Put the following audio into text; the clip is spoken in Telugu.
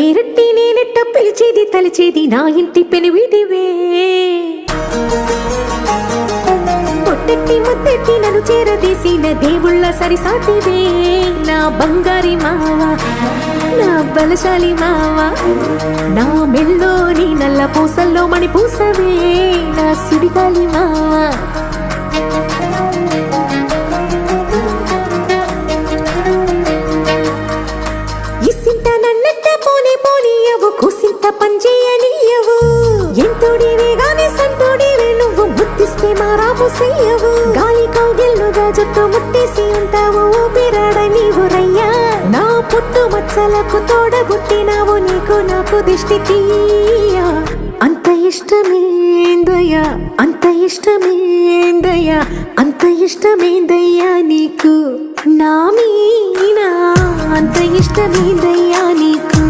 పేరెట్టి నేనెట్ట పిలిచేది తలిచేది నా ఇంటి పెనువిటివే పొట్టెట్టి ముద్దెట్టి నన్ను చేరదీసిన దేవుళ్ళ సరిసాటివే నా బంగారి మావా నా బలశాలి మావా నా మెల్లోని నల్ల పూసల్లో మణి పూసవే నా సుడిగాలి మావా ఇసింత నన్నట్ట పోనే పోనీయవు కుసింత పంచేయనీయవు ఎంతోడివే గాని సంతోడివే నువ్వు ముద్దిస్తే మారాము చెయ్యవు గాలి కౌగిల్లుగా జుట్టు ముట్టేసి ఉంటావు ఊపిరాడ నీవు రయ్యా నా పుట్టు మచ్చలకు తోడబుట్టినావు నీకు నాకు దిష్టి తీయా అంత ఇష్టమేందయ్యా అంత ఇష్టమేందయ్యా అంత ఇష్టమేందయ్యా నీకు నా మీనా అంత ఇష్టమేందయ్యా నీకు